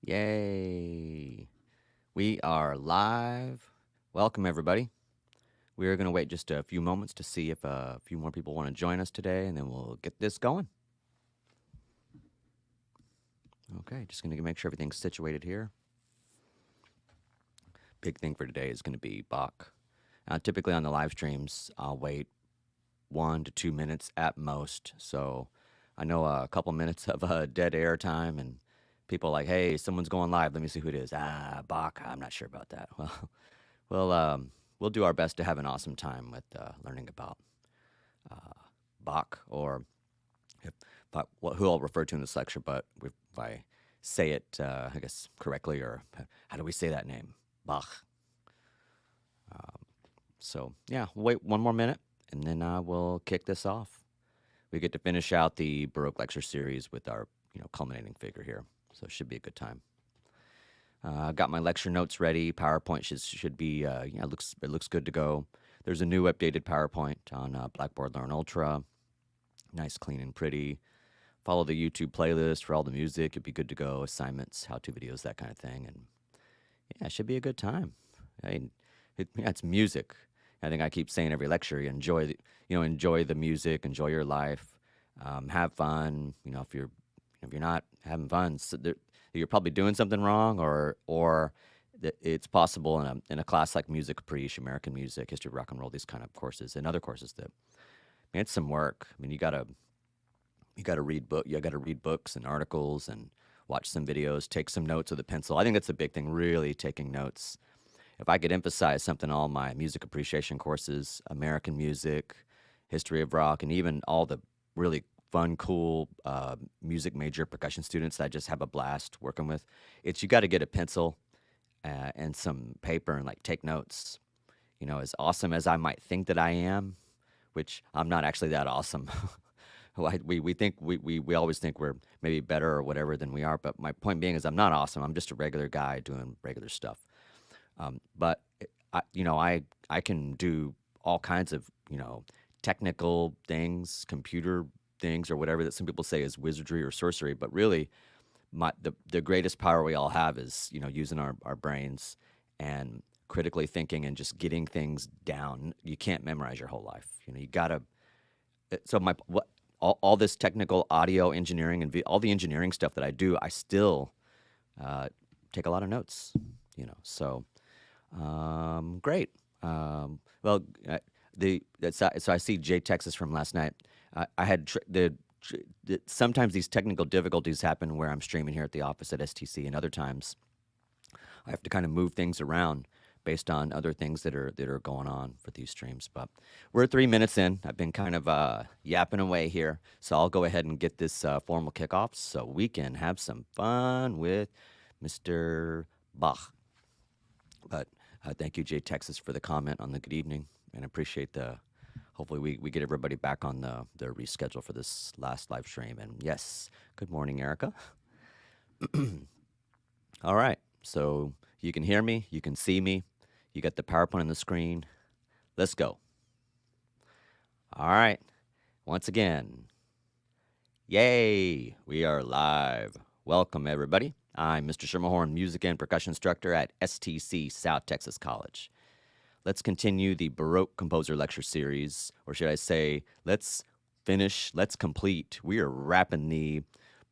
Yay. We are live. Welcome, everybody. We are going to wait just a few moments to see if a few more people want to join us today, and then we'll get this going. Okay, just going to make sure everything's situated here. Big thing for today is going to be Bach. Typically on the live streams, I'll wait 1 to 2 minutes at most. So I know a couple minutes of dead air time, and people are like, hey, someone's going live. Let me see who it is. Bach. I'm not sure about that. We'll do our best to have an awesome time with learning about Bach, or who I'll refer to in this lecture, but if I say it, I guess, correctly, or how do we say that name? Bach. So, yeah, we'll wait one more minute, and then we'll kick this off. We get to finish out the Baroque lecture series with our, culminating figure here, so it should be a good time. Got my lecture notes ready. PowerPoint should be, it looks good to go. There's a new updated PowerPoint on Blackboard Learn Ultra. Nice, clean, and pretty. Follow the YouTube playlist for all the music. It'd be good to go. Assignments, how-to videos, that kind of thing. And yeah, it should be a good time. I mean, it's music. I think I keep saying every lecture, enjoy the music, enjoy your life, have fun. If you're not having fun, you're probably doing something wrong, or it's possible in a class like Music Caprice, American music, history of rock and roll, these kind of courses, and other courses that, it's some work. I mean, you gotta read books and articles and watch some videos, take some notes with a pencil. I think that's a big thing, really taking notes. If I could emphasize something, all my music appreciation courses, American music, history of rock, and even all the really fun, cool music major percussion students that I just have a blast working with, it's you got to get a pencil and some paper and take notes. As awesome as I might think that I am, which I'm not actually that awesome. We always think we're maybe better or whatever than we are. But my point being is I'm not awesome. I'm just a regular guy doing regular stuff. But I can do all kinds of technical things, computer things, or whatever that some people say is wizardry or sorcery. But really, the greatest power we all have is using our brains and critically thinking and just getting things down. You can't memorize your whole life. You gotta. So all this technical audio engineering and all the engineering stuff that I do, I still take a lot of notes. So. Great. So I see Jay Texas from last night. I had sometimes these technical difficulties happen where I'm streaming here at the office at STC, and other times I have to kind of move things around based on other things that are going on for these streams. But we're 3 minutes in. I've been kind of yapping away here, so I'll go ahead and get this formal kickoff so we can have some fun with Mr. Bach. But thank you, Jay Texas, for the comment on the good evening, and appreciate hopefully we get everybody back on the reschedule for this last live stream. And yes, good morning, Erica. All right, so you can hear me, you can see me, you got the PowerPoint on the screen. Let's go. All right, once again, yay, we are live. Welcome, everybody. I'm Mr. Schermerhorn, music and percussion instructor at STC South Texas College. Let's continue the Baroque Composer Lecture Series, or should I say, let's complete. We are wrapping the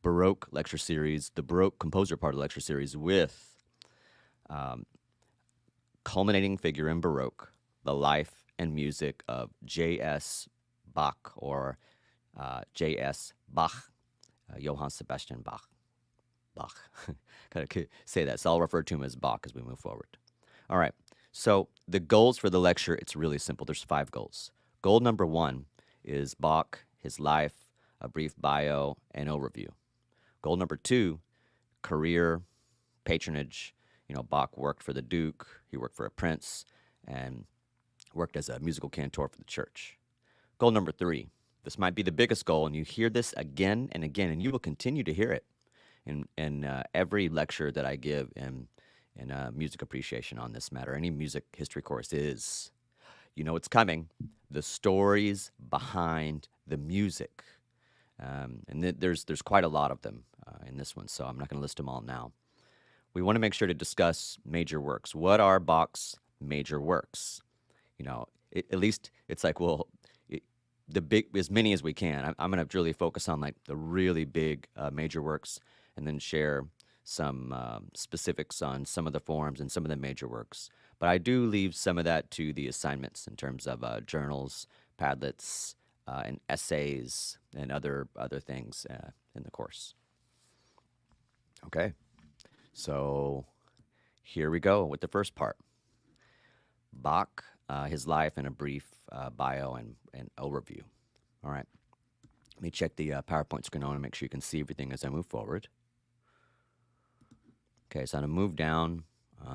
Baroque Lecture Series, the Baroque Composer part of the Lecture Series, with culminating figure in Baroque, the life and music of J.S. Bach, or J.S. Bach, Johann Sebastian Bach. Bach. Gotta say that. So I'll refer to him as Bach as we move forward. All right. So the goals for the lecture, it's really simple. There's 5 goals. Goal number 1 is Bach, his life, a brief bio, and overview. Goal number 2, career, patronage. Bach worked for the Duke, he worked for a prince, and worked as a musical cantor for the church. Goal number 3, this might be the biggest goal, and you hear this again and again, and you will continue to hear it in every lecture that I give in music appreciation on this matter. Any music history course is, it's coming, the stories behind the music. And there's quite a lot of them in this one, so I'm not going to list them all now. we want to make sure to discuss major works. What are Bach's major works? You know, at least it's like, well, it, the big, as many as we can. I'm going to really focus on like the really big major works, and then share some specifics on some of the forms and some of the major works. But I do leave some of that to the assignments in terms of journals, Padlets, and essays, and other things in the course. Okay, so here we go with the first part. Bach, his life, and a brief bio and overview. All right. Let me check the PowerPoint screen on and make sure you can see everything as I move forward. Okay, so I'm going to move down.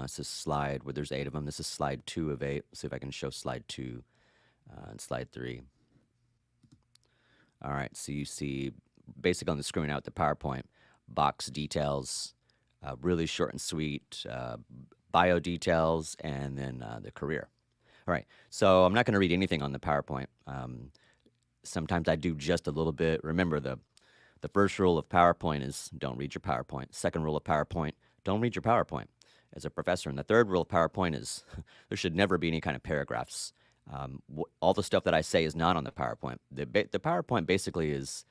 This is slide where there's 8 of them. This is slide 2 of 8. Let's see if I can show slide 2 and slide 3. All right, so you see basically on the screen out the PowerPoint, Bach's details, really short and sweet, bio details, and then the career. All right, so I'm not going to read anything on the PowerPoint. Sometimes I do just a little bit. Remember, the first rule of PowerPoint is don't read your PowerPoint. Second rule of PowerPoint, don't read your PowerPoint as a professor. And the third rule of PowerPoint is there should never be any kind of paragraphs. All the stuff that I say is not on the PowerPoint. The PowerPoint basically is,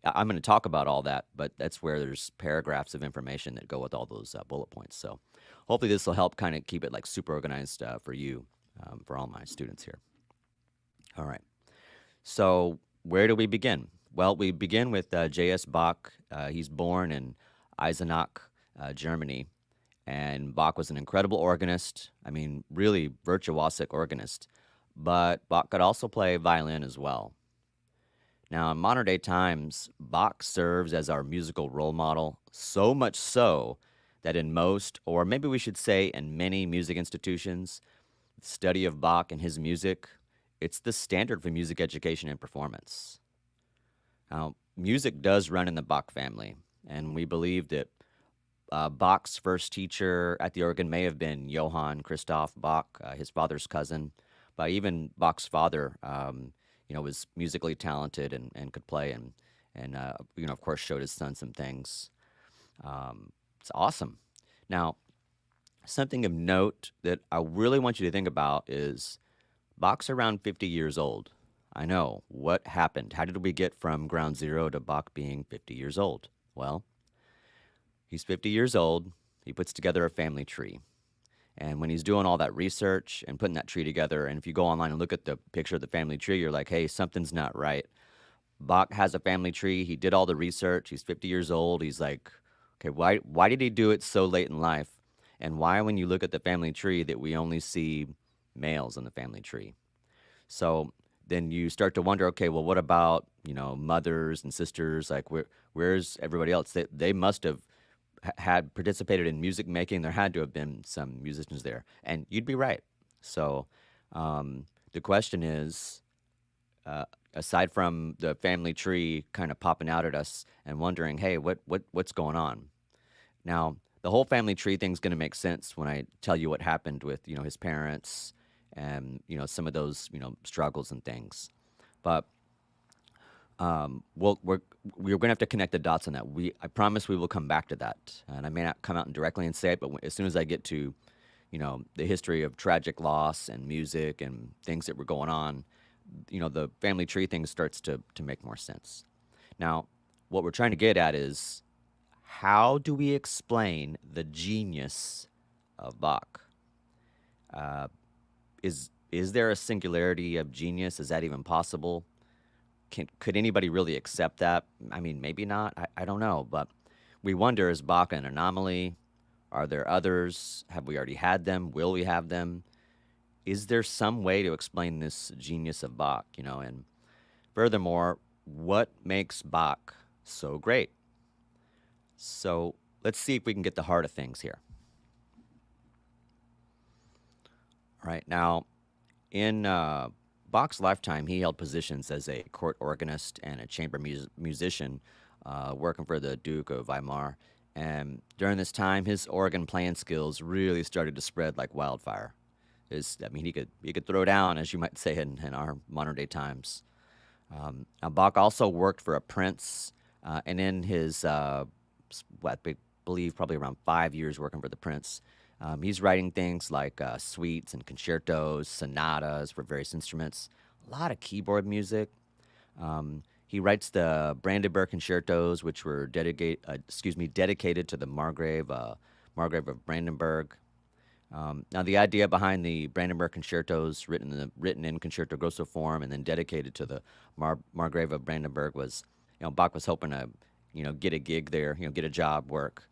I'm going to talk about all that, but that's where there's paragraphs of information that go with all those bullet points. So hopefully this will help kind of keep it like super organized for you, for all my students here. All right. So where do we begin? Well, we begin with J.S. Bach. He's born in Eisenach, Germany. And Bach was an incredible organist. I mean, really virtuosic organist. But Bach could also play violin as well. Now, in modern day times, Bach serves as our musical role model, so much so that in most, or maybe we should say in many music institutions, the study of Bach and his music, it's the standard for music education and performance. Now, music does run in the Bach family, and we believe that Bach's first teacher at the organ may have been Johann Christoph Bach, his father's cousin, but even Bach's father, was musically talented and could play, and of course, showed his son some things. It's awesome. Now, something of note that I really want you to think about is Bach's around 50 years old. I know. What happened? How did we get from ground zero to Bach being 50 years old? Well, he's 50 years old. He puts together a family tree. And when he's doing all that research and putting that tree together, and if you go online and look at the picture of the family tree, you're like, hey, something's not right. Bach has a family tree. He did all the research. He's 50 years old. He's like, okay, why did he do it so late in life? And why, when you look at the family tree, that we only see males in the family tree? So then you start to wonder, okay, well, what about, mothers and sisters? Like, where's everybody else? They must have had participated in music making. There had to have been some musicians there, and you'd be right. So the question is, aside from the family tree kind of popping out at us and wondering, hey, what's going on? Now, the whole family tree thing's going to make sense when I tell you what happened with, his parents and, some of those, struggles and things. But we're going to have to connect the dots on that. I promise we will come back to that. And I may not come out and directly and say it, but as soon as I get to, the history of tragic loss and music and things that were going on, the family tree thing starts to make more sense. Now, what we're trying to get at is, how do we explain the genius of Bach? Is there a singularity of genius? Is that even possible? Could anybody really accept that? I mean, maybe not. I don't know. But we wonder, is Bach an anomaly? Are there others? Have we already had them? Will we have them? Is there some way to explain this genius of Bach? And furthermore, what makes Bach so great? So let's see if we can get the heart of things here. All right, now, in Bach's lifetime, he held positions as a court organist and a chamber musician, working for the Duke of Weimar. And during this time, his organ playing skills really started to spread like wildfire. He could throw down, as you might say in our modern day times. Now Bach also worked for a prince, and in his believe probably around 5 years working for the Prince. He's writing things like suites and concertos, sonatas for various instruments, a lot of keyboard music. He writes the Brandenburg Concertos, which were dedicated to the Margrave of Brandenburg. Now, the idea behind the Brandenburg Concertos, written in concerto grosso form and then dedicated to the Margrave of Brandenburg, was, Bach was hoping to, get a gig there, get a job, work.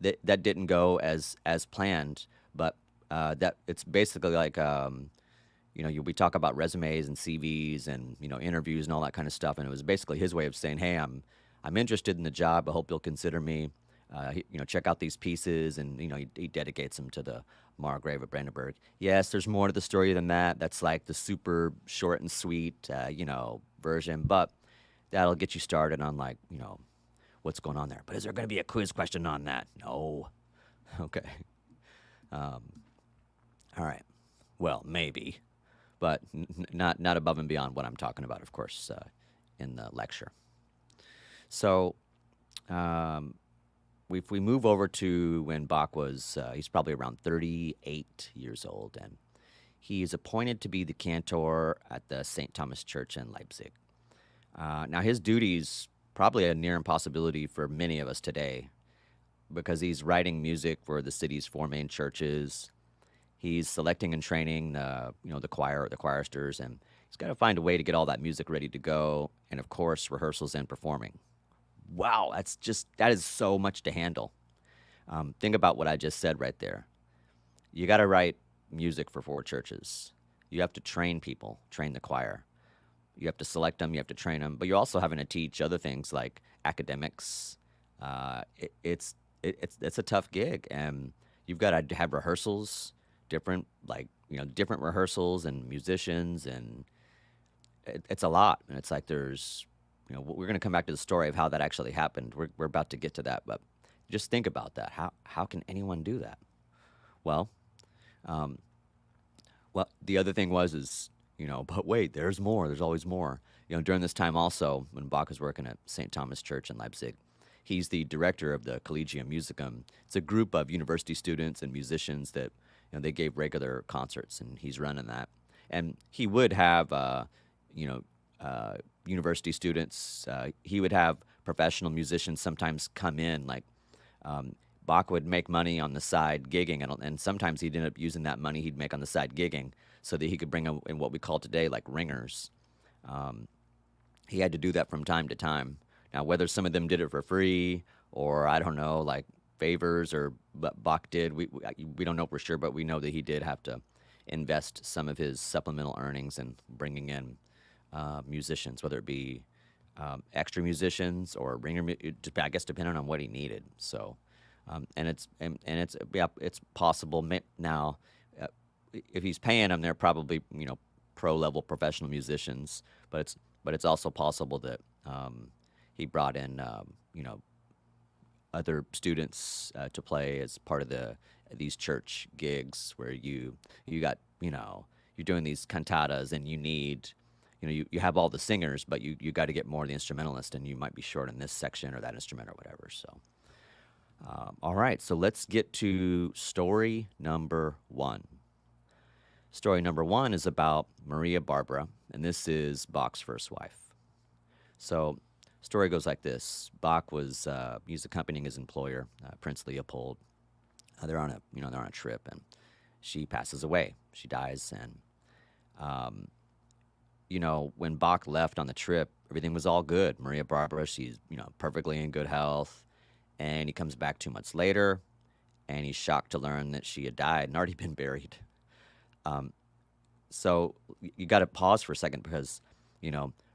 That didn't go as planned, but that it's basically like, we talk about resumes and CVs and interviews and all that kind of stuff, and it was basically his way of saying, "Hey, I'm interested in the job. I hope you'll consider me. Check out these pieces," and he dedicates them to the Margrave of Brandenburg. Yes, there's more to the story than that. That's like the super short and sweet, version, but that'll get you started on like what's going on there. But is there going to be a quiz question on that? No. Okay. All right. Well, maybe, but not above and beyond what I'm talking about, of course, in the lecture. So, if we move over to when Bach was, he's probably around 38 years old, and he is appointed to be the cantor at the St. Thomas Church in Leipzig. Now, his duties probably a near impossibility for many of us today, because he's writing music for the city's four main churches. He's selecting and training the choir, the choristers, and he's got to find a way to get all that music ready to go, and of course, rehearsals and performing. Wow, that is so much to handle. Think about what I just said right there. You got to write music for four churches. You have to train people, train the choir. You have to select them, you have to train them, but you're also having to teach other things like academics. It's a tough gig, and you've got to have rehearsals, different rehearsals and musicians, and it's a lot. And it's like we're going to come back to the story of how that actually happened. We're about to get to that, but just think about that. How can anyone do that? Well, the other thing is, but wait, there's more. There's always more. During this time also, when Bach was working at St. Thomas Church in Leipzig, he's the director of the Collegium Musicum. It's a group of university students and musicians that they gave regular concerts, and he's running that. And he would have, university students. He would have professional musicians sometimes come in, like Bach would make money on the side gigging, and sometimes he'd end up using that money he'd make on the side gigging so that he could bring in what we call today like ringers. He had to do that from time to time. Now, whether some of them did it for free or I don't know, like favors, or what Bach did, we don't know for sure, but we know that he did have to invest some of his supplemental earnings in bringing in musicians, whether it be extra musicians or I guess depending on what he needed. So, and it's possible now. If he's paying them, they're probably pro level professional musicians, but it's also possible that he brought in other students to play as part of these church gigs where you got you're doing these cantatas and you need you have all the singers, but you got to get more of the instrumentalist, and you might be short in this section or that instrument or whatever. So all right, so let's get to story number one. Story number one is about Maria Barbara, and this is Bach's first wife. So, story goes like this: Bach he's accompanying his employer, Prince Leopold. They're on a trip, and she passes away. She dies, and when Bach left on the trip, everything was all good. Maria Barbara, she's perfectly in good health, and he comes back 2 months later, and he's shocked to learn that she had died and already been buried. So you got to pause for a second because,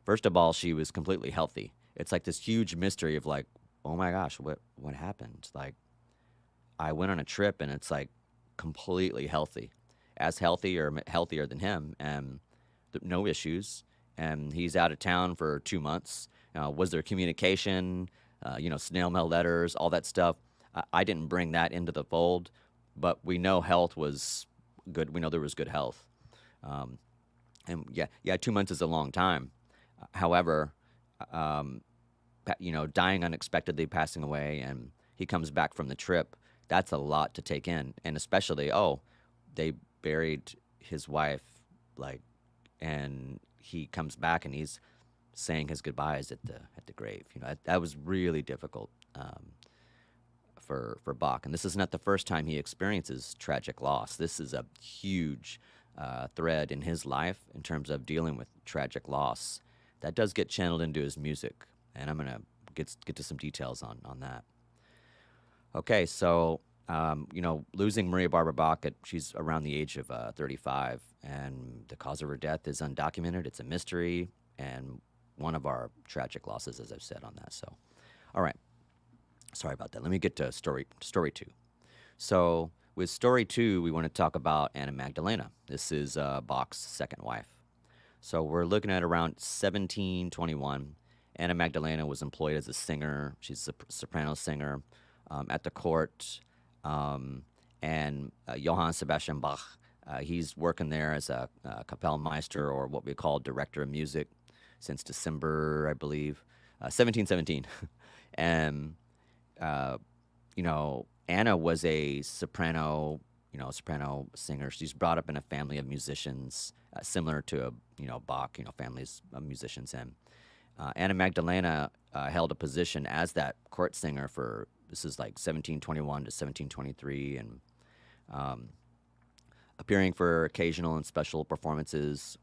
first of all, she was completely healthy. It's like this huge mystery of like, oh my gosh, what happened? Like, I went on a trip and it's like completely healthy, as healthy or healthier than him, and no issues. And he's out of town for 2 months. Was there communication? Snail mail letters, all that stuff. I didn't bring that into the fold, but we know health was good. We know there was good health. And 2 months is a long time. However, dying unexpectedly, passing away, and he comes back from the trip, that's a lot to take in. And especially, oh, they buried his wife, like, and he comes back and he's saying his goodbyes at the grave. That was really difficult for Bach. And this is not the first time he experiences tragic loss. This is a huge thread in his life in terms of dealing with tragic loss. That does get channeled into his music, and I'm gonna get to some details on that. Okay, so losing Maria Barbara Bach she's around the age of 35, and the cause of her death is undocumented. It's a mystery, and one of our tragic losses, as I've said on that. So, all right, sorry about that. Let me get to story two. So with story two, we want to talk about Anna Magdalena. This is Bach's second wife. So we're looking at around 1721. Anna Magdalena was employed as a singer. She's a soprano singer at the court. And Johann Sebastian Bach, he's working there as a Kapellmeister, or what we call director of music, since December, I believe, 1717. And, Anna was a soprano, soprano singer. She's brought up in a family of musicians, similar to, Bach, families of musicians. And Anna Magdalena held a position as that court singer for, this is like 1721 to 1723, and appearing for occasional and special performances,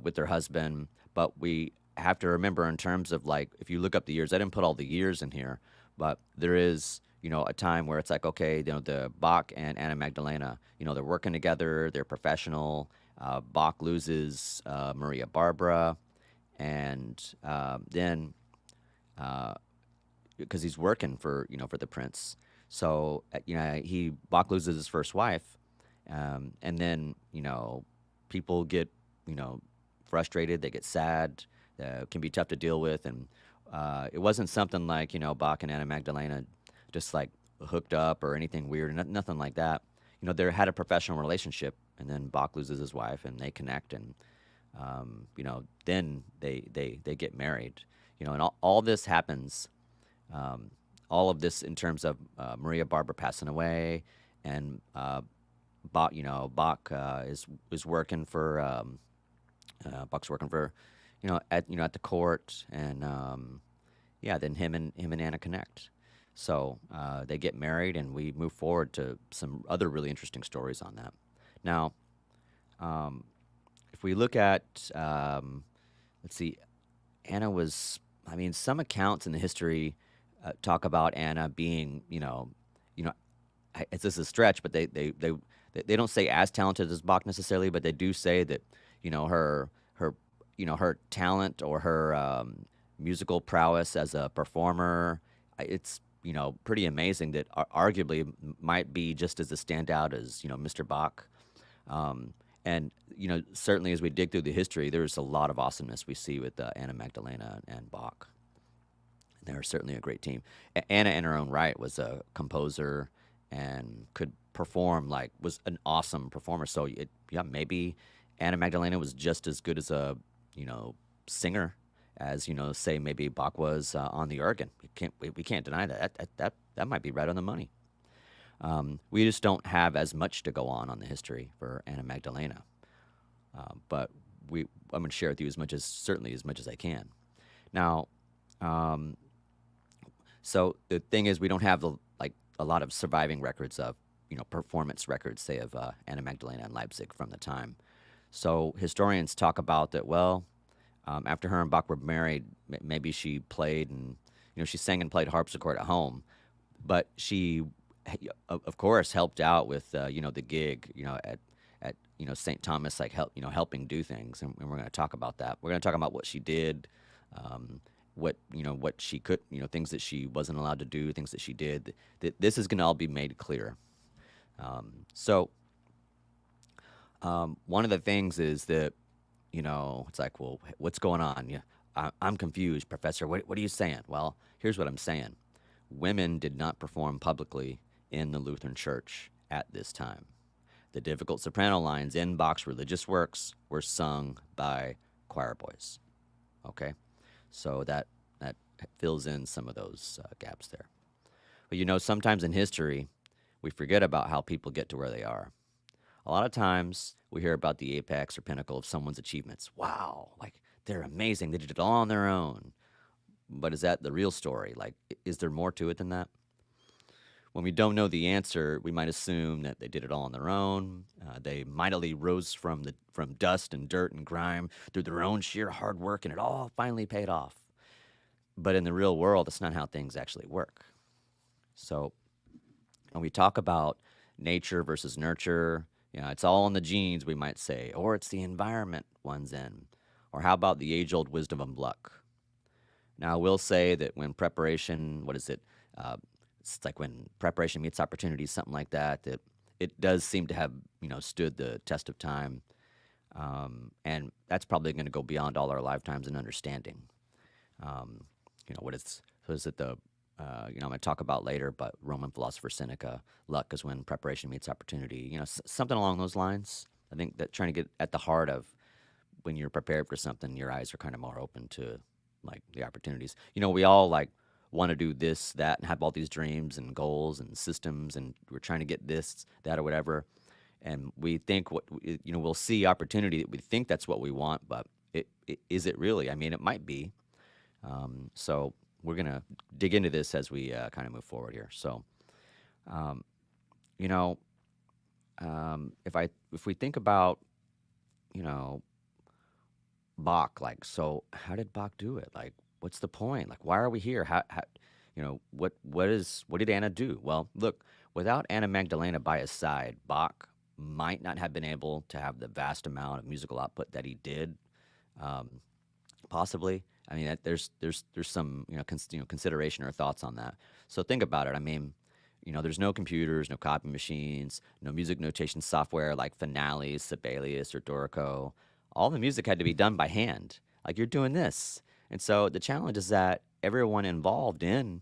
with her husband. But we have to remember, in terms of, like, if you look up the years, I didn't put all the years in here, but there is, a time where it's like, okay, the Bach and Anna Magdalena, they're working together, they're professional. Bach loses Maria Barbara, and then because he's working for the prince, so Bach loses his first wife, and then people get frustrated, they get sad, it can be tough to deal with, and it wasn't something like Bach and Anna Magdalena just like hooked up or anything weird, nothing like that. They had a professional relationship, and then Bach loses his wife, and they connect, and then they get married, and all this happens. All of this in terms of Maria Barbara passing away, and Bach, is working for Bach's working for, at the court, and then him and Anna connect. So they get married, and we move forward to some other really interesting stories on that. Now, if we look at, let's see, Anna was, some accounts in the history talk about Anna being, this is a stretch, but they don't say as talented as Bach necessarily, but they do say that, her talent, or her musical prowess as a performer, it's pretty amazing, that arguably might be just as a standout as Mr. Bach. And certainly as we dig through the history, there's a lot of awesomeness we see with Anna Magdalena and Bach. They're certainly a great team. Anna, in her own right, was a composer and could perform, was an awesome performer. So maybe Anna Magdalena was just as good as a singer as say maybe Bach was on the organ. We can't deny that. That might be right on the money. We just don't have as much to go on the history for Anna Magdalena, but I'm going to share with you certainly as much as I can. Now, so the thing is, we don't have a lot of surviving records of performance records, say, of Anna Magdalena in Leipzig from the time. So historians talk about that. Well, after her and Bach were married, maybe she played, and she sang and played harpsichord at home, but she, of course, helped out with the gig at St. Thomas, helping do things, and we're going to talk about that. We're going to talk about what she did, what she could, things that she wasn't allowed to do, things that she did. This is going to all be made clear. So one of the things is that it's like, well, what's going on? I'm confused, Professor. What are you saying? Well, here's what I'm saying. Women did not perform publicly in the Lutheran Church at this time. The difficult soprano lines in Bach's religious works were sung by choir boys. Okay, so that fills in some of those gaps there. But sometimes in history, we forget about how people get to where they are. A lot of times we hear about the apex or pinnacle of someone's achievements. Wow, like they're amazing. They did it all on their own. But is that the real story? Like, is there more to it than that? When we don't know the answer, we might assume that they did it all on their own. They mightily rose from dust and dirt and grime through their own sheer hard work, and it all finally paid off. But in the real world, that's not how things actually work. So when we talk about nature versus nurture, it's all in the genes, we might say, or it's the environment one's in. Or how about the age old wisdom of luck? Now, I will say that when preparation, what is it? Uh, it's like when preparation meets opportunity, something like that, that it does seem to have, stood the test of time. And that's probably going to go beyond all our lifetimes in understanding. Um, so is it I'm going to talk about later, but Roman philosopher Seneca, luck is when preparation meets opportunity, something along those lines. I think that trying to get at the heart of when you're prepared for something, your eyes are kind of more open to like the opportunities. We all like want to do this, that, and have all these dreams and goals and systems, and we're trying to get this, that, or whatever. And we think we'll see opportunity. We think that's what we want, but is it really? I mean, it might be. So we're gonna dig into this as we kind of move forward here. So, um, you know, if we think about you know Bach, like, so how did Bach do it? Like, what's the point? Like, why are we here? What did Anna do? Well, look, without Anna Magdalena by his side, Bach might not have been able to have the vast amount of musical output that he did. Um, Possibly. I mean, there's some consideration or thoughts on that. So think about it. I mean, there's no computers, no copy machines, no music notation software like Finale, Sibelius, or Dorico. All the music had to be done by hand. Like you're doing this, and so the challenge is that everyone involved in,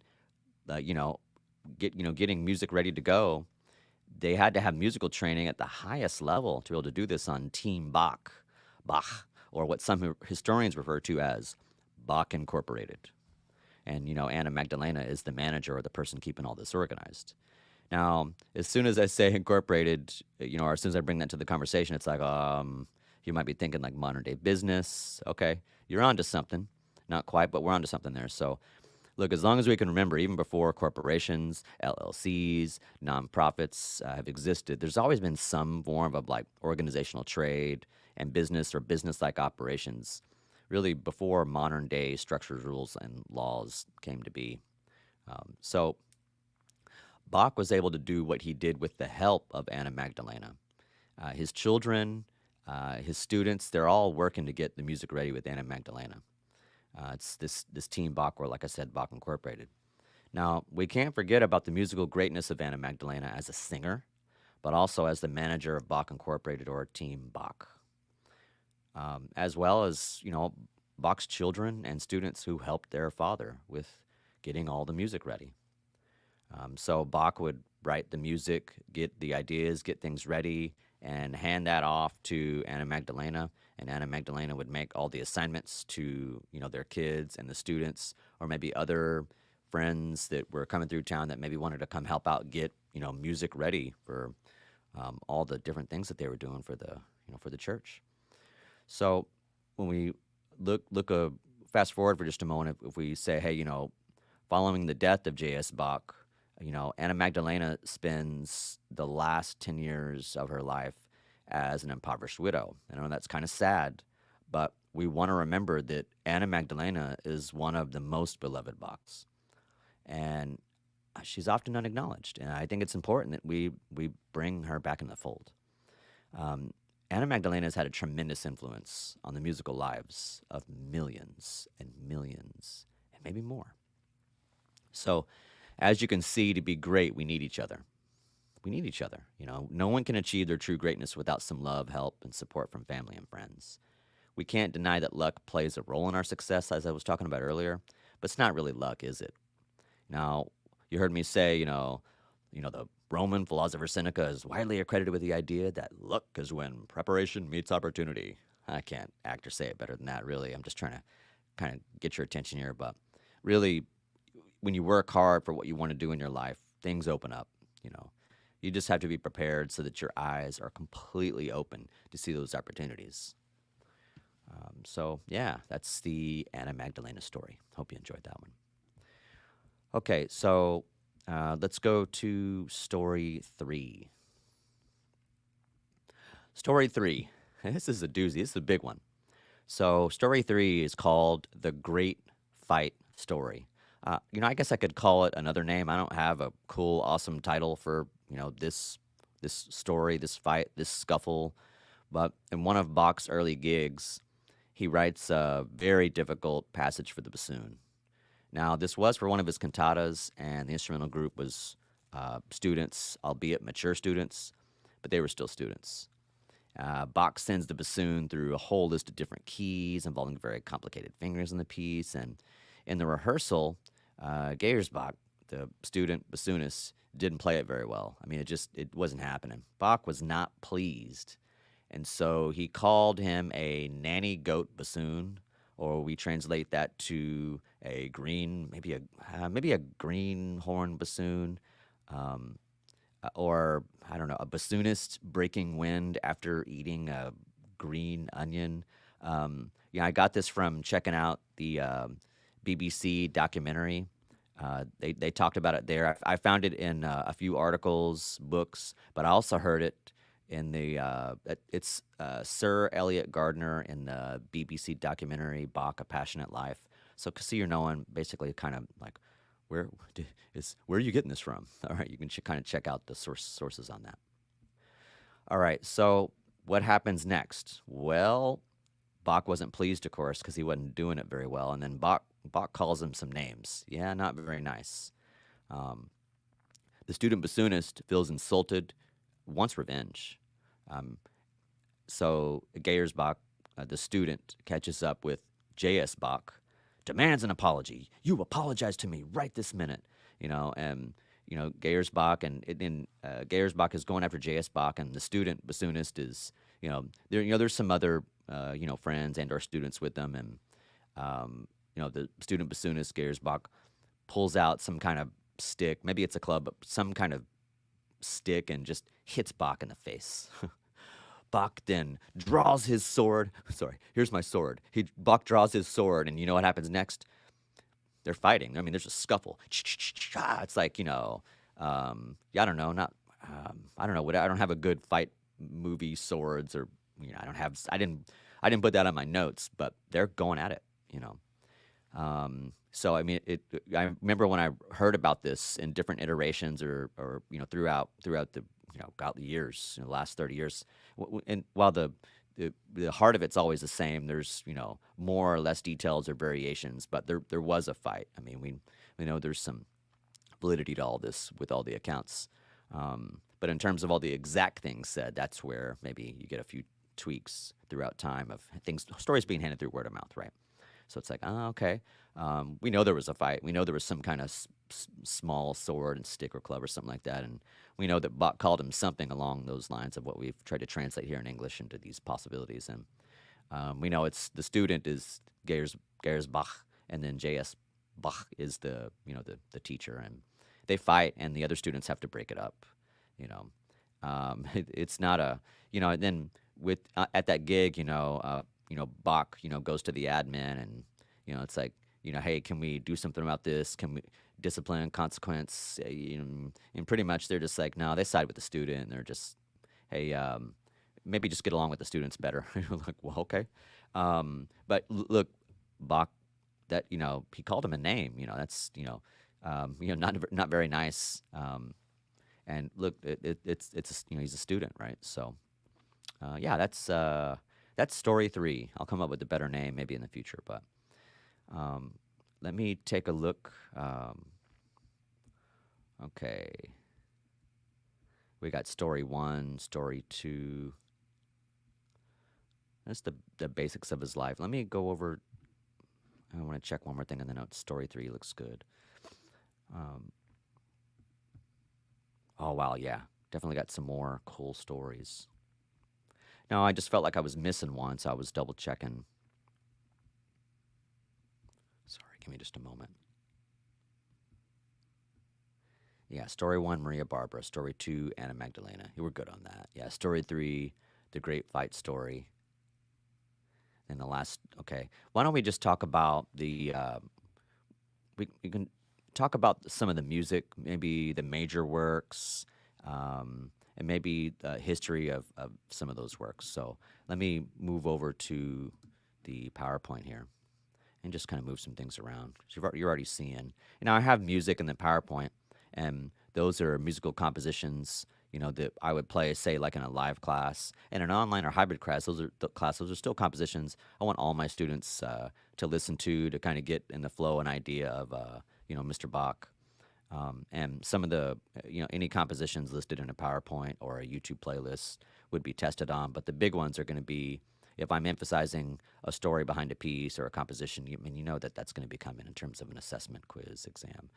you know, getting music ready to go, they had to have musical training at the highest level to be able to do this on Team Bach, or what some historians refer to as Bach Incorporated. And, Anna Magdalena is the manager or the person keeping all this organized. Now, as soon as I say incorporated, or as soon as I bring that to the conversation, it's like, you might be thinking like modern day business. Okay, you're onto something. Not quite, but we're onto something there. So, look, as long as we can remember, even before corporations, LLCs, nonprofits have existed, there's always been some form of like organizational trade and business or business-like operations, really before modern day structures, rules, and laws came to be. So Bach was able to do what he did with the help of Anna Magdalena. His children, his students, they're all working to get the music ready with Anna Magdalena. It's this team Bach, or like I said, Bach Incorporated. Now, we can't forget about the musical greatness of Anna Magdalena as a singer, but also as the manager of Bach Incorporated, or Team Bach, as well as, Bach's children and students who helped their father with getting all the music ready. So Bach would write the music, get the ideas, get things ready, and hand that off to Anna Magdalena. And Anna Magdalena would make all the assignments to, their kids and the students, or maybe other friends that were coming through town that maybe wanted to come help out get, music ready for all the different things that they were doing for the church. So when we fast forward for just a moment, if we say, hey, following the death of J.S. Bach, Anna Magdalena spends the last 10 years of her life as an impoverished widow. I know that's kind of sad, but we want to remember that Anna Magdalena is one of the most beloved Bachs. And she's often unacknowledged. And I think it's important that we bring her back in the fold. Anna Magdalena has had a tremendous influence on the musical lives of millions and millions, and maybe more. So, as you can see, to be great, we need each other. We need each other. No one can achieve their true greatness without some love, help, and support from family and friends. We can't deny that luck plays a role in our success, as I was talking about earlier, but it's not really luck, is it? Now, you heard me say, the Roman philosopher Seneca is widely accredited with the idea that luck is when preparation meets opportunity. I can't act or say it better than that, really. I'm just trying to kind of get your attention here, but really, when you work hard for what you want to do in your life, things open up. You know, you just have to be prepared so that your eyes are completely open to see those opportunities. So yeah, that's the Anna Magdalena story. Hope you enjoyed that one. Okay, so let's go to story 3. Story 3. This is a doozy. This is a big one. So story 3 is called The Great Fight Story. I guess I could call it another name. I don't have a cool, awesome title for this story, this fight, this scuffle. But in one of Bach's early gigs, he writes a very difficult passage for the bassoon. Now, this was for one of his cantatas, and the instrumental group was students, albeit mature students, but they were still students. Bach sends the bassoon through a whole list of different keys involving very complicated fingers in the piece. And in the rehearsal, Geyersbach, the student bassoonist, didn't play it very well. I mean, it wasn't happening. Bach was not pleased. And so he called him a nanny goat bassoon, or we translate that to a green, maybe a green horn bassoon. Or I don't know, a bassoonist breaking wind after eating a green onion. I got this from checking out the BBC documentary. They talked about it there. I found it in a few articles, books, but I also heard it in it's Sir Elliot Gardner in the BBC documentary Bach: A Passionate Life. So Kasir Noan basically kind of like, where where are you getting this from? All right, you can kind of check out the sources on that. All right, so what happens next? Well, Bach wasn't pleased, of course, because he wasn't doing it very well, and then Bach calls him some names. Yeah, not very nice. Um, the student bassoonist feels insulted, wants revenge. So Geyersbach, the student, catches up with J.S. Bach, demands an apology. You apologize to me right this minute. And Geyersbach and Geyersbach is going after J.S. Bach, and the student bassoonist is, there's some other friends and or students with them, and the student bassoonist Geyersbach pulls out some kind of stick, maybe it's a club, but some kind of stick, and just hits Bach in the face. Bach then draws his sword. Sorry, here's my sword. Bach draws his sword, and you know what happens next? They're fighting. I mean, there's a scuffle. It's like, I don't know, I don't know. I don't have a good fight movie swords, or I didn't put that on my notes, but they're going at it. So I mean, I remember when I heard about this in different iterations, or throughout the the years, the last 30 years, and while the heart of it's always the same, there's more or less details or variations, but there was a fight. I mean, we know there's some validity to all this with all the accounts, but in terms of all the exact things said, that's where maybe you get a few tweaks throughout time of stories being handed through word of mouth, right? So it's like, oh, okay. We know there was a fight. We know there was some kind of small sword and stick or club or something like that. And we know that Bach called him something along those lines of what we've tried to translate here in English into these possibilities. And we know it's the student is Geyersbach, and then J.S. Bach is the teacher. And they fight, and the other students have to break it up. It's not a, and then with at that gig, Bach, goes to the admin, and, it's like, hey, can we do something about this? Can we discipline, consequence? And pretty much they're just like, no, they side with the student. And they're just, hey, maybe just get along with the students better. Like, well, okay. But look, Bach, that, he called him a name, that's, not very nice. And look, it's he's a student, right? So, yeah, that's story 3. I'll come up with a better name maybe in the future, but let me take a look. Okay. We got story 1, story 2. That's the basics of his life. Let me go over. I want to check one more thing in the notes. Story 3 looks good. Oh, wow, yeah. Definitely got some more cool stories. No, I just felt like I was missing one, so I was double checking. Sorry, give me just a moment. Yeah, story one, Maria Barbara. Story two, Anna Magdalena. You were good on that. Yeah, story three, the Great Fight Story. And the last, okay. Why don't we just talk about we can talk about some of the music, maybe the major works, and maybe the history of some of those works. So let me move over to the PowerPoint here and just kind of move some things around. So you're already seeing. You know, I have music in the PowerPoint, and those are musical compositions. You know that I would play, say, like in a live class, in an online or hybrid class. Those are still compositions. I want all my students to listen to kind of get in the flow and idea of Mr. Bach. And some of the, any compositions listed in a PowerPoint or a YouTube playlist would be tested on. But the big ones are going to be if I'm emphasizing a story behind a piece or a composition. You know that that's going to be coming in terms of an assessment, quiz, exam,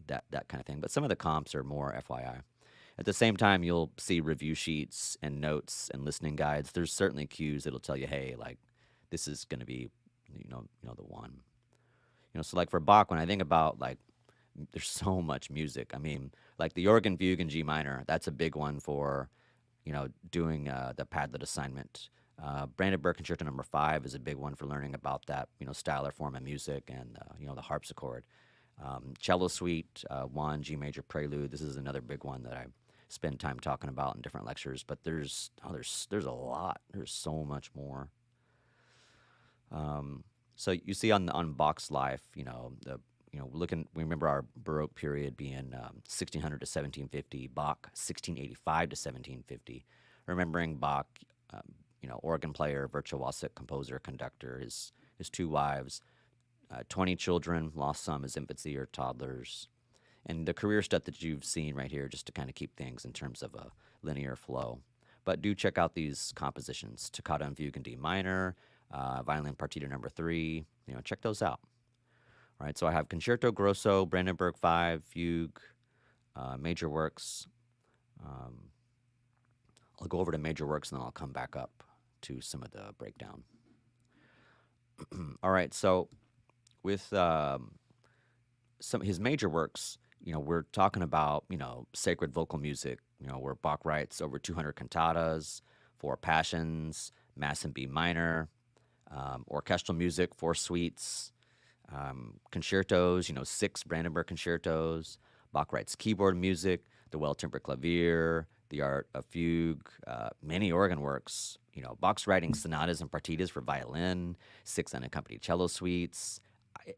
that kind of thing. But some of the comps are more FYI. At the same time, you'll see review sheets and notes and listening guides. There's certainly cues that'll tell you, hey, like this is going to be, the one. So like for Bach, when I think about like there's so much music. I mean, like the organ fugue in G minor, that's a big one for, doing the Padlet assignment. Brandenburg Concerto No. 5 is a big one for learning about that, style or form of music and, the harpsichord. Cello Suite 1, G major prelude. This is another big one that I spend time talking about in different lectures. But there's a lot. There's so much more. So you see on Bach's life, we remember our Baroque period being 1600 to 1750, Bach 1685 to 1750. Remembering Bach, organ player, virtuosic, composer, conductor, his two wives, 20 children, lost some as infancy or toddlers, and the career stuff that you've seen right here, just to kind of keep things in terms of a linear flow. But do check out these compositions: Toccata and Fugue in D minor, Violin Partita No. 3. Check those out. All right, so I have Concerto Grosso, Brandenburg 5, Fugue, major works. I'll go over to major works and then I'll come back up to some of the breakdown. All right, so with some his major works, we're talking about, sacred vocal music, where Bach writes over 200 cantatas, 4 passions, Mass in B minor, orchestral music, 4 suites, concertos, 6 Brandenburg concertos. Bach writes keyboard music, the well-tempered clavier, the art of fugue, many organ works. Bach's writing sonatas and partitas for violin, 6 unaccompanied cello suites,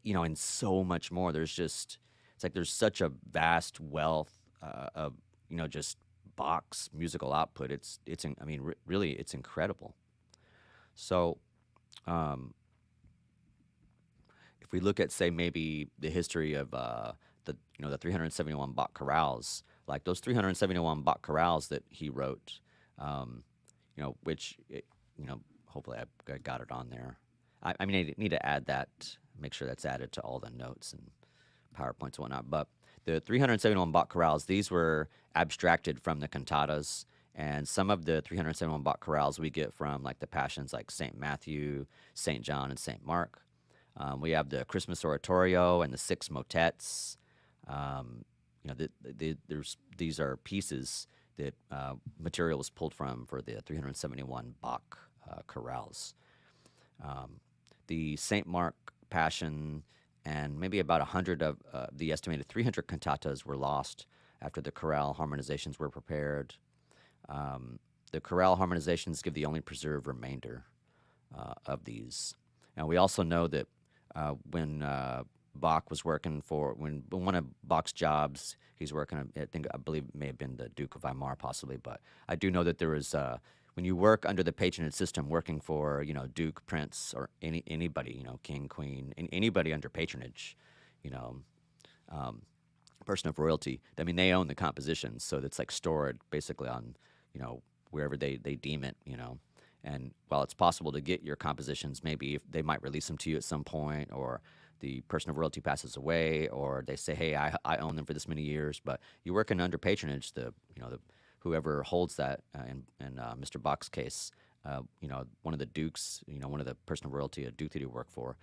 and so much more. It's like there's such a vast wealth of, just Bach's musical output. Really, it's incredible. So, if we look at, say, maybe the history of the 371 Bach chorales, like those 371 Bach chorales that he wrote, which hopefully I got it on there. I need to add that, make sure that's added to all the notes and PowerPoints and whatnot. But the 371 Bach chorales, these were abstracted from the cantatas, and some of the 371 Bach chorales we get from like the passions, like Saint Matthew, Saint John, and Saint Mark. We have the Christmas Oratorio and the 6 motets. These are pieces that material was pulled from for the 371 Bach chorales. The Saint Mark Passion and maybe about 100 of the estimated 300 cantatas were lost after the chorale harmonizations were prepared. The chorale harmonizations give the only preserved remainder of these. And we also know that when Bach was working when one of Bach's jobs, he's working, I believe it may have been the Duke of Weimar possibly, but I do know that there was, when you work under the patronage system, working for, Duke, Prince, or anybody, King, Queen, anybody under patronage, person of royalty, I mean, they own the compositions, so it's like stored basically on, wherever they deem it, And while it's possible to get your compositions, maybe if they might release them to you at some point, or the person of royalty passes away, or they say, "Hey, I own them for this many years." But you're working under patronage. Whoever holds that, in Mr. Bach's case, one of the dukes, one of the person of royalty, a duke that he worked for,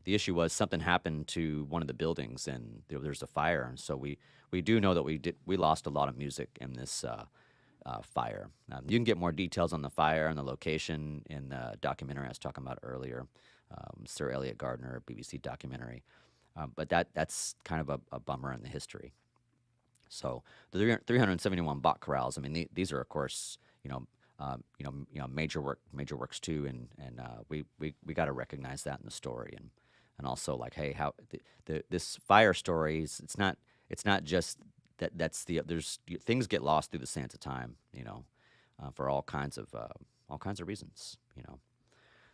The issue was something happened to one of the buildings, and there's a fire, and so we do know that we lost a lot of music in this fire. You can get more details on the fire and the location in the documentary I was talking about earlier, Sir Elliot Gardner, BBC documentary. But that's kind of a bummer in the history. So the 371 Bach chorales. I mean, these are of course major works too, and we got to recognize that in the story, and also like, hey, how this fire stories. It's not just that's there's things get lost through the sands of time, for all kinds of reasons,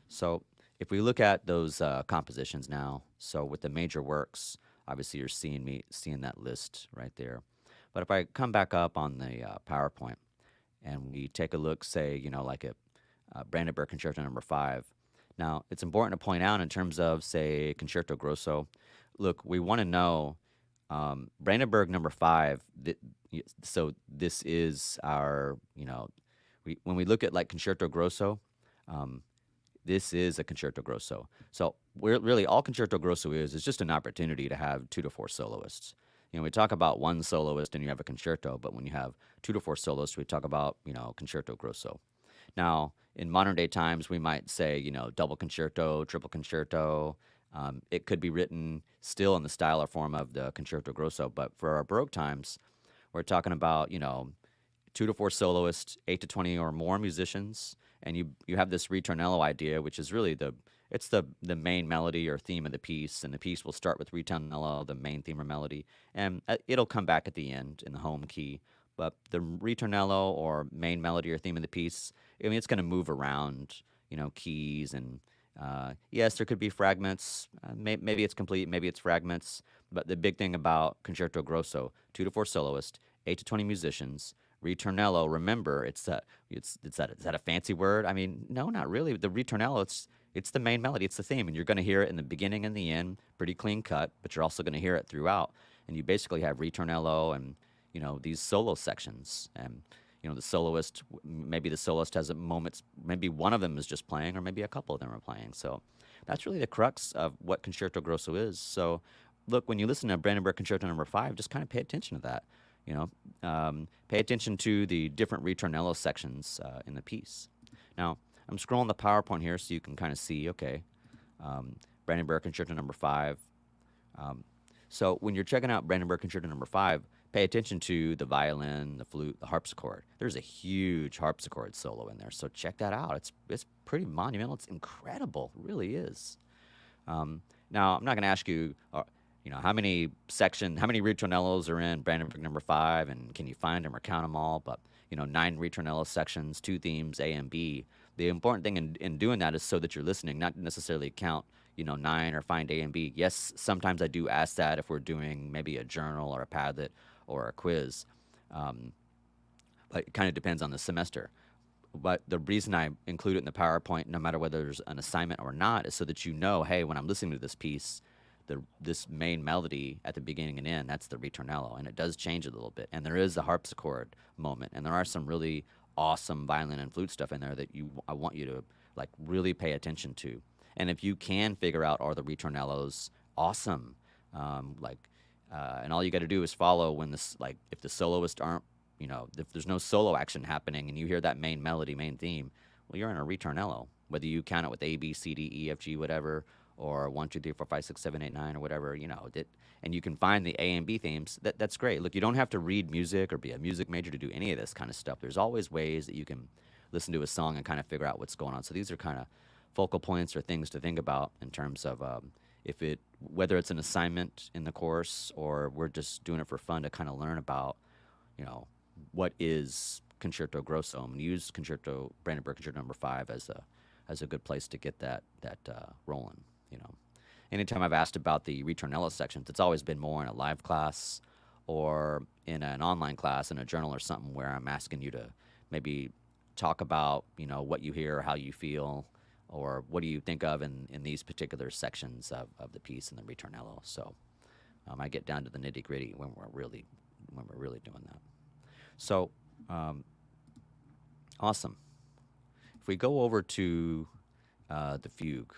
So if we look at those compositions now, so with the major works, obviously you're seeing that list right there. But if I come back up on the PowerPoint and we take a look, say, like at Brandenburg Concerto No. 5. Now, it's important to point out in terms of, say, Concerto Grosso. Look, we want to know Brandenburg No. 5. So this is our, when we look at like Concerto Grosso, um, this is a Concerto Grosso. So we're really all Concerto Grosso is just an opportunity to have 2 to 4 soloists. We talk about one soloist and you have a concerto, but when you have 2 to 4 soloists, we talk about, Concerto Grosso. Now, in modern day times, we might say, double concerto, triple concerto. It could be written still in the style or form of the Concerto Grosso, but for our Baroque times, we're talking about, 2 to 4 soloists, 8 to 20 or more musicians, and you have this ritornello idea, which is really it's the main melody or theme of the piece, and the piece will start with ritornello, the main theme or melody, and it'll come back at the end in the home key. But the ritornello or main melody or theme of the piece, I mean, it's going to move around, keys, and yes, there could be fragments. Maybe it's complete, maybe it's fragments. But the big thing about Concerto Grosso, 2 to 4 soloists, 8 to 20 musicians, ritornello. Remember, is that a fancy word? I mean, no, not really. The ritornello, it's the main melody, it's the theme, and you're going to hear it in the beginning and the end, pretty clean cut. But you're also going to hear it throughout, and you basically have ritornello and these solo sections, and the soloist, maybe the soloist has a moments, maybe one of them is just playing, or maybe a couple of them are playing. So that's really the crux of what Concerto Grosso is. So look, when you listen to Brandenburg Concerto No. 5, just kind of pay attention to that. Pay attention to the different ritornello sections in the piece. Now, I'm scrolling the PowerPoint here so you can kind of see, okay, Brandenburg Concerto No. 5. So when you're checking out Brandenburg Concerto No. 5, pay attention to the violin, the flute, the harpsichord. There's a huge harpsichord solo in there, so check that out. It's pretty monumental. It's incredible. It really is. Now, I'm not going to ask you, how many ritornellos are in Brandenburg No. 5, and can you find them or count them all? But 9 ritornello sections, 2 themes, A and B. The important thing in doing that is so that you're listening, not necessarily count 9 or find A and B. Yes, sometimes I do ask that if we're doing maybe a journal or a Padlet or a quiz, but it kind of depends on the semester. But the reason I include it in the PowerPoint, no matter whether there's an assignment or not, is so that hey, when I'm listening to this piece, this main melody at the beginning and end, that's the ritornello, and it does change a little bit. And there is a harpsichord moment, and there are some really awesome violin and flute stuff in there that I want you to like really pay attention to. And if you can figure out are the ritornellos, awesome. And all you got to do is follow when if the soloists aren't, if there's no solo action happening and you hear that main melody, main theme, well, you're in a ritornello. Whether you count it with A, B, C, D, E, F, G, whatever, or 1, 2, 3, 4, 5, 6, 7, 8, 9, or whatever, and you can find the A and B themes. That's great. Look, you don't have to read music or be a music major to do any of this kind of stuff. There's always ways that you can listen to a song and kind of figure out what's going on. So these are kind of focal points or things to think about in terms of whether it's an assignment in the course or we're just doing it for fun to kind of learn about, what is Concerto Grosso, and use Brandenburg Concerto No. 5 as a good place to get that rolling. Anytime I've asked about the ritornello sections, it's always been more in a live class or in an online class in a journal or something where I'm asking you to maybe talk about what you hear, how you feel, or what do you think of in these particular sections of the piece and the ritornello. So I get down to the nitty gritty when we're really doing that. So awesome. If we go over to the fugue.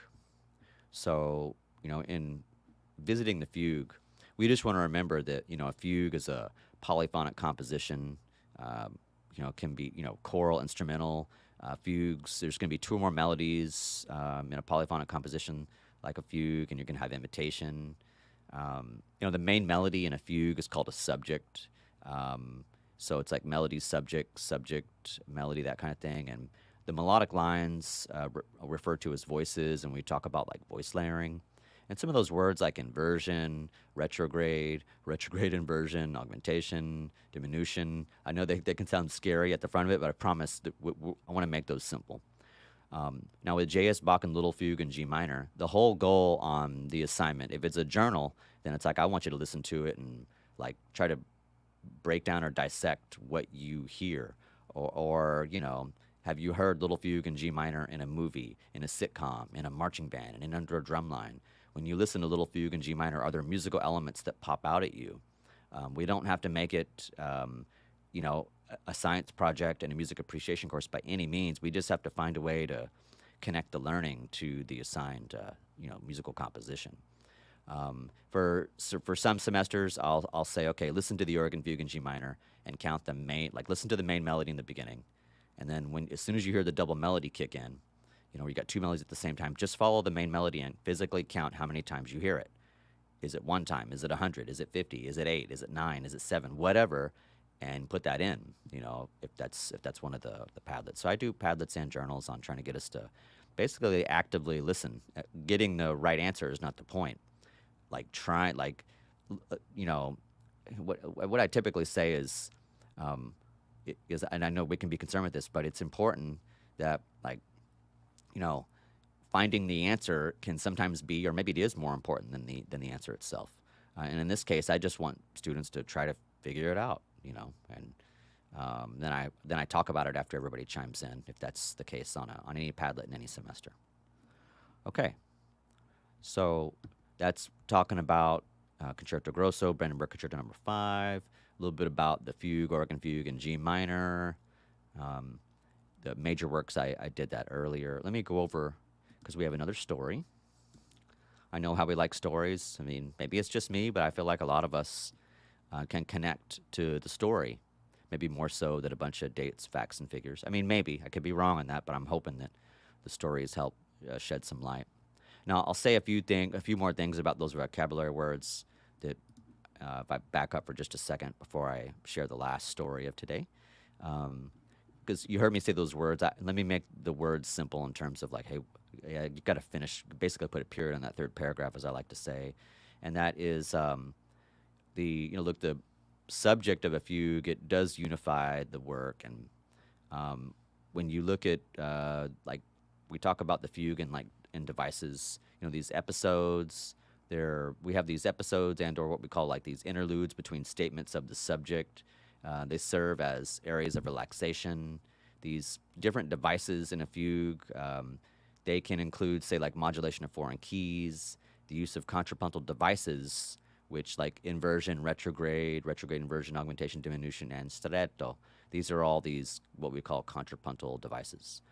So, in visiting the fugue, we just want to remember that, a fugue is a polyphonic composition, can be, choral, instrumental, fugues. There's going to be two or more melodies in a polyphonic composition like a fugue, and you're going to have imitation. The main melody in a fugue is called a subject. So it's like melody, subject, melody, that kind of thing. And the melodic lines referred to as voices, and we talk about like voice layering. And some of those words like inversion, retrograde inversion, augmentation, diminution, I know they can sound scary at the front of it, but I promise that I want to make those simple. Now with J.S. Bach and Little Fugue in G minor, the whole goal on the assignment, if it's a journal, then it's like I want you to listen to it and like try to break down or dissect what you hear, or have you heard Little Fugue in G minor in a movie, in a sitcom, in a marching band, and under a drum line? When you listen to Little Fugue in G minor, are there musical elements that pop out at you? We don't have to make it, a science project and a music appreciation course by any means. We just have to find a way to connect the learning to the assigned, musical composition. For some semesters, I'll say, okay, listen to the organ fugue in G minor and count the main, like listen to the main melody in the beginning, and then as soon as you hear the double melody kick in, you got two melodies at the same time, just follow the main melody and physically count how many times you hear it. Is it one time? Is it 100? Is it 50? Is it 8? Is it 9? Is it 7? Whatever, and put that in. If that's one of the Padlets. So I do Padlets and journals on trying to get us to basically actively listen. Getting the right answer is not the point. Like what I typically say is, and I know we can be concerned with this, but it's important that finding the answer can sometimes be, or maybe it is more important than the answer itself. And in this case, I just want students to try to figure it out, and then I talk about it after everybody chimes in, if that's the case on any Padlet in any semester. Okay, so that's talking about Concerto Grosso, Brandenburg Concerto No. 5, a little bit about the fugue, organ fugue in G minor. The major works, I did that earlier. Let me go over, because we have another story. I know how we like stories. I mean, maybe it's just me, but I feel like a lot of us can connect to the story, maybe more so than a bunch of dates, facts, and figures. I mean, maybe. I could be wrong on that, but I'm hoping that the stories help shed some light. Now, I'll say a few more things about those vocabulary words that if I back up for just a second before I share the last story of today. Because you heard me say those words. Let me make the words simple in terms of like, hey, you got to finish, basically put a period on that third paragraph, as I like to say. And that is the subject of a fugue, it does unify the work. And when you look at, like, we talk about the fugue and like in devices, these episodes, we have these episodes and or what we call like these interludes between statements of the subject. They serve as areas of relaxation. These different devices in a fugue, they can include, say, like modulation of foreign keys, the use of contrapuntal devices, which like inversion, retrograde inversion, augmentation, diminution, and stretto. These are all these what we call contrapuntal devices.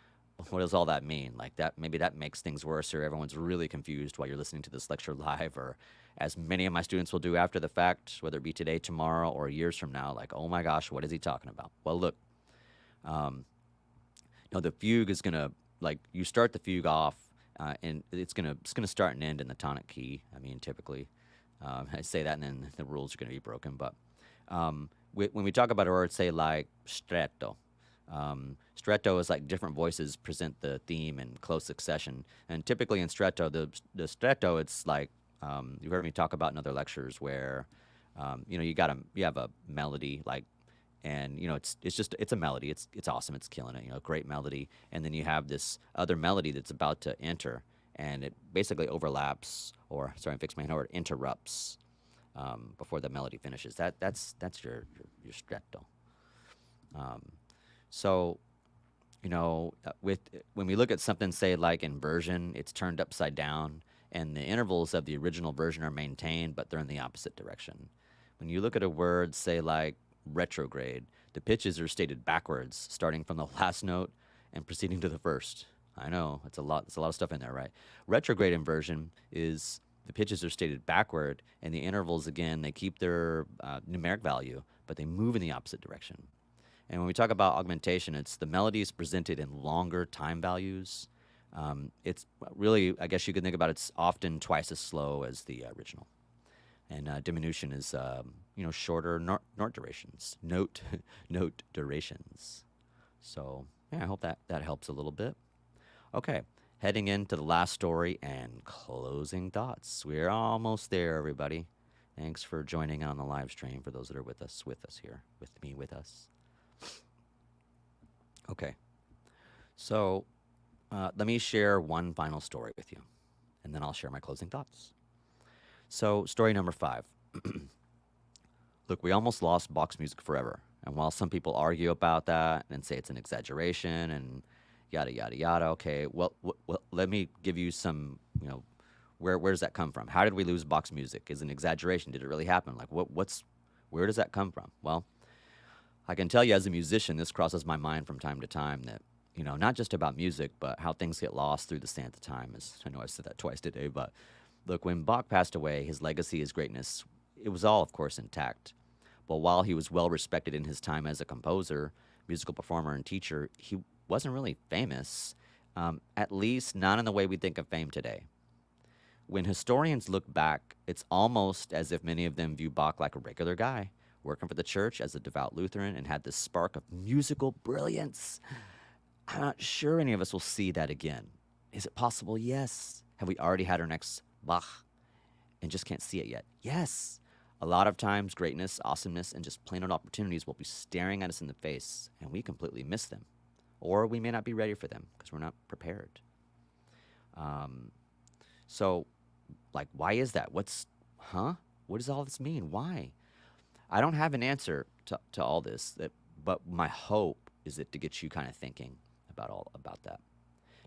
What does all that mean? Like that, maybe that makes things worse, or everyone's really confused while you're listening to this lecture live, or as many of my students will do after the fact, whether it be today, tomorrow, or years from now, like, oh my gosh, what is he talking about? Well, look, the fugue is gonna, like, you start the fugue off, and it's gonna start and end in the tonic key. I mean, typically, I say that, and then the rules are gonna be broken. But when we talk about a word, say like stretto. Stretto is like different voices present the theme in close succession, and typically in stretto, the stretto, it's like you heard me talk about in other lectures where you have a melody, like, and it's a melody, it's awesome, it's killing it, great melody, and then you have this other melody that's about to enter, and it basically overlaps, or sorry, fix my hand, interrupts before the melody finishes. That's your stretto. So, when we look at something, say, like inversion, it's turned upside down, and the intervals of the original version are maintained, but they're in the opposite direction. When you look at a word, say, like retrograde, the pitches are stated backwards, starting from the last note and proceeding to the first. I know it's a lot. It's a lot of stuff in there, right? Retrograde inversion is the pitches are stated backward, and the intervals again they keep their numeric value, but they move in the opposite direction. And when we talk about augmentation, it's the melodies presented in longer time values. It's really, I guess you could think about it's often twice as slow as the original. And diminution is, shorter note durations. Note durations. So yeah, I hope that helps a little bit. Okay, heading into the last story and closing thoughts. We're almost there, everybody. Thanks for joining on the live stream. For those that are with us here, with me, with us. Okay, so let me share one final story with you, and then I'll share my closing thoughts. So, story number 5. Look, we almost lost Bach's music forever. And while some people argue about that and say it's an exaggeration and yada, yada, yada, okay, well, let me give you some, where does that come from? How did we lose Bach's music? Is it an exaggeration? Did it really happen? Like, where does that come from? Well, I can tell you as a musician, this crosses my mind from time to time that, not just about music, but how things get lost through the sands of time. As I know I said that twice today, but look, when Bach passed away, his legacy, his greatness, it was all, of course, intact. But while he was well respected in his time as a composer, musical performer, and teacher, he wasn't really famous, at least not in the way we think of fame today. When historians look back, it's almost as if many of them view Bach like a regular guy, working for the church as a devout Lutheran and had this spark of musical brilliance. I'm not sure any of us will see that again. Is it possible? Yes. Have we already had our next Bach and just can't see it yet? Yes. A lot of times, greatness, awesomeness, and just plain old opportunities will be staring at us in the face, and we completely miss them. Or we may not be ready for them because we're not prepared. So, like, why is that? What does all this mean? Why? I don't have an answer to all this, but my hope is it to get you kind of thinking about that.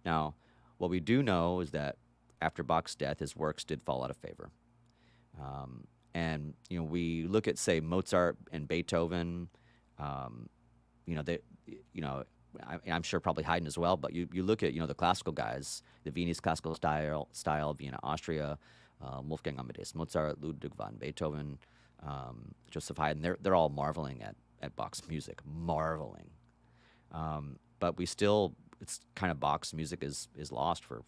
Now, what we do know is that after Bach's death, his works did fall out of favor. And we look at, say, Mozart and Beethoven. They, I'm sure probably Haydn as well. But you look at the classical guys, the Viennese classical style, Vienna, Austria, Wolfgang Amadeus Mozart, Ludwig van Beethoven, Joseph Haydn. They're all marveling at Bach's music, marveling. But we still, it's kind of Bach's music is lost for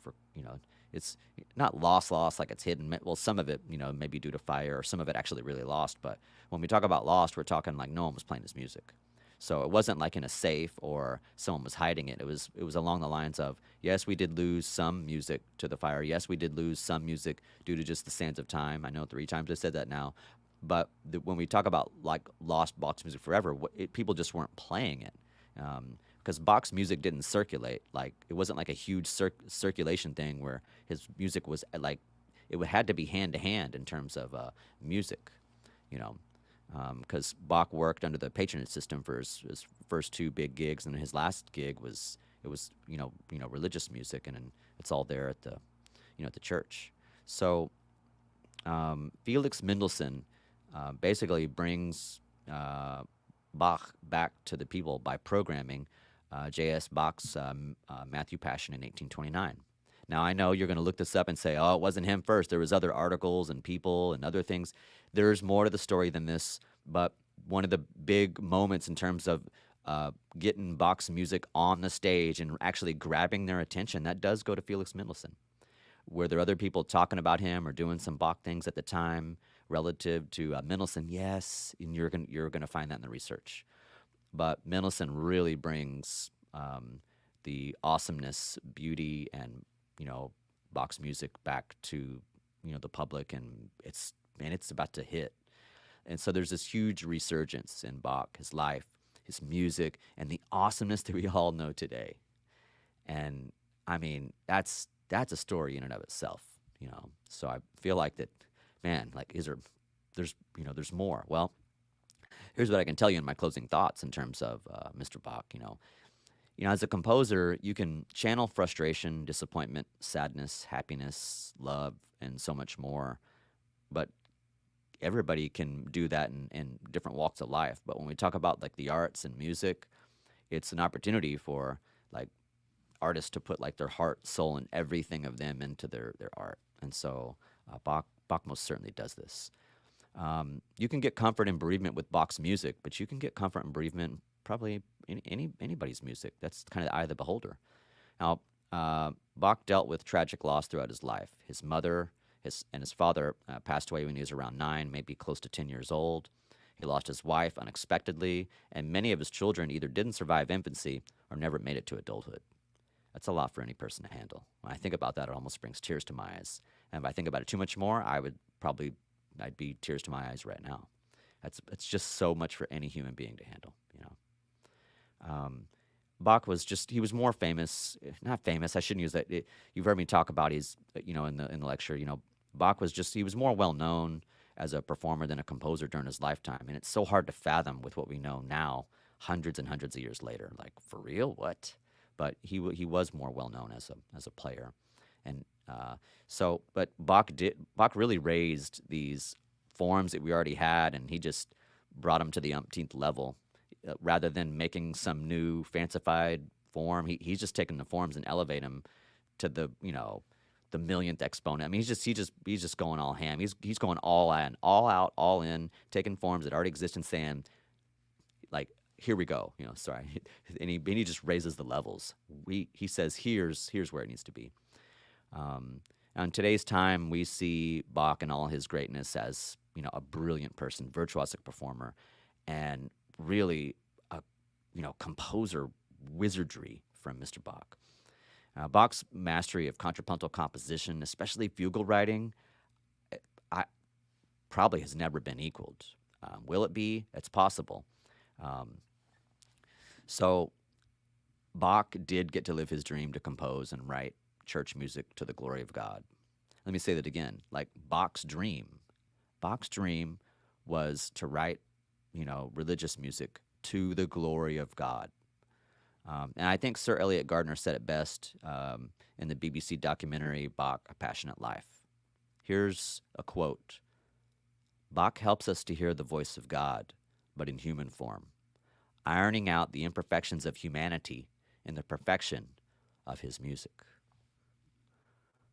it's not lost like it's hidden. Well, some of it, maybe due to fire, or some of it actually really lost. But when we talk about lost, we're talking like no one was playing his music. So it wasn't like in a safe or someone was hiding it. It was along the lines of, yes, we did lose some music to the fire. Yes, we did lose some music due to just the sands of time. I know 3 times I said that now. But when we talk about like lost Bach's music forever, people just weren't playing it. Because Bach's music didn't circulate. Like, it wasn't like a huge circulation thing where his music was like, it had to be hand to hand in terms of music, because Bach worked under the patronage system for his first 2 big gigs, and his last gig was religious music, and it's all there at the at the church. So Felix Mendelssohn basically brings Bach back to the people by programming J.S. Bach's Matthew Passion in 1829. Now, I know you're going to look this up and say, oh, it wasn't him first. There was other articles and people and other things. There's more to the story than this, but one of the big moments in terms of getting Bach's music on the stage and actually grabbing their attention, that does go to Felix Mendelssohn. Were there other people talking about him or doing some Bach things at the time relative to Mendelssohn? Yes, and you're gonna find that in the research. But Mendelssohn really brings the awesomeness, beauty, and Bach's music back to the public, and it's about to hit. And so there's this huge resurgence in Bach, his life, his music, and the awesomeness that we all know today. And I mean, that's a story in and of itself, So I feel like that, man. Like, there's more. Well, here's what I can tell you in my closing thoughts in terms of Mr. Bach. As a composer, you can channel frustration, disappointment, sadness, happiness, love, and so much more. But everybody can do that in different walks of life. But when we talk about like the arts and music, it's an opportunity for like artists to put like their heart, soul, and everything of them into their art. And so Bach most certainly does this. You can get comfort and bereavement with Bach's music, but you can get comfort and bereavement probably in anybody's music. That's kind of the eye of the beholder. Now, Bach dealt with tragic loss throughout his life. His mother and his father passed away when he was around 9, maybe close to 10 years old. He lost his wife unexpectedly, and many of his children either didn't survive infancy or never made it to adulthood. That's a lot for any person to handle. When I think about that, it almost brings tears to my eyes. And if I think about it too much more, I'd be tears to my eyes right now. It's just so much for any human being to handle, you know. Bach he was more famous, not famous, I shouldn't use that. You've heard me talk about in the lecture, Bach he was more well known as a performer than a composer during his lifetime. And it's so hard to fathom with what we know now, hundreds and hundreds of years later. Like, for real? What? But he was more well known as a player. And but Bach really raised these forms that we already had, and he just brought them to the umpteenth level. Rather than making some new fancified form, he's just taking the forms and elevate them to the millionth exponent. I mean, he's just going all ham. He's going all in, all out, all in, taking forms that already exist and saying, like, here we go. Sorry, and he just raises the levels. He says, here's where it needs to be. In today's time, we see Bach in all his greatness as a brilliant person, virtuosic performer, and really a composer wizardry from Mr. Bach. Bach's mastery of contrapuntal composition, especially fugal writing, probably has never been equaled. Will it be? It's possible. So Bach did get to live his dream to compose and write church music to the glory of God. Let me say that again. Like, Bach's dream was to write, religious music to the glory of God. And I think Sir Elliot Gardner said it best in the BBC documentary, Bach, A Passionate Life. Here's a quote. Bach helps us to hear the voice of God, but in human form, ironing out the imperfections of humanity in the perfection of his music.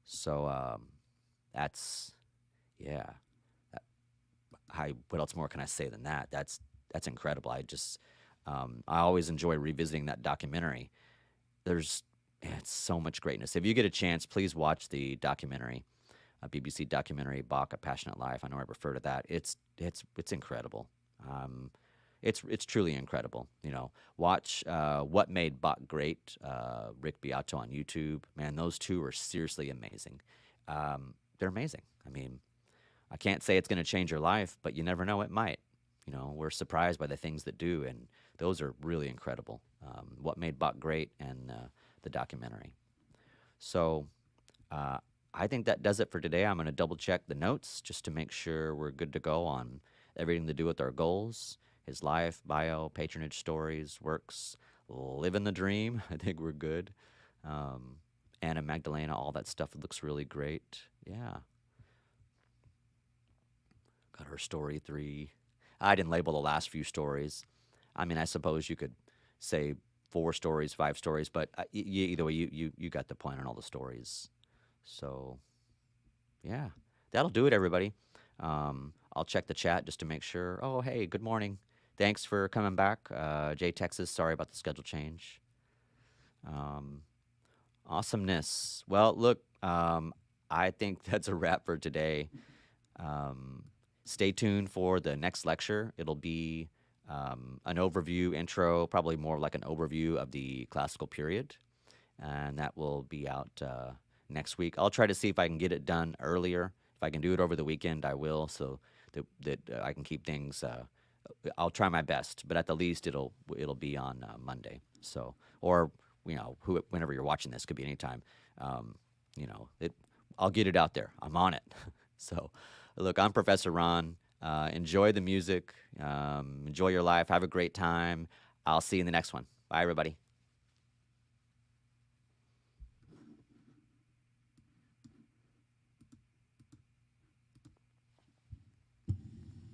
So what else more can I say than that? That's incredible. I always enjoy revisiting that documentary. It's so much greatness. If you get a chance, please watch the documentary, a BBC documentary, Bach, A Passionate Life. I know I refer to that. It's incredible. It's truly incredible. Watch What Made Bach Great, Rick Beato on YouTube. Man, those two are seriously amazing. They're amazing. I mean, I can't say it's going to change your life, but you never know, it might. We're surprised by the things that do, and those are really incredible. What Made Bach Great and the documentary. So I think that does it for today. I'm going to double check the notes just to make sure we're good to go on everything to do with our goals, his life, bio, patronage stories, works, living the dream. I think we're good. Anna Magdalena, all that stuff looks really great. Yeah. Got her story 3. I didn't label the last few stories. I mean, I suppose you could say 4 stories, 5 stories, but either way, you got the point on all the stories. So, yeah, that'll do it, everybody. I'll check the chat just to make sure. Oh, hey, good morning. Thanks for coming back. Jay, Texas, sorry about the schedule change. Awesomeness. Well, look, I think that's a wrap for today. Stay tuned for the next lecture. It'll be an overview, intro, probably more like an overview of the classical period. And that will be out next week. I'll try to see if I can get it done earlier. If I can do it over the weekend, I will, so that I can keep things. I'll try my best, but at the least, it'll be on Monday. So, or whenever you're watching this, could be anytime. I'll get it out there. I'm on it. So, look, I'm Professor Ron. Enjoy the music. Enjoy your life. Have a great time. I'll see you in the next one. Bye, everybody.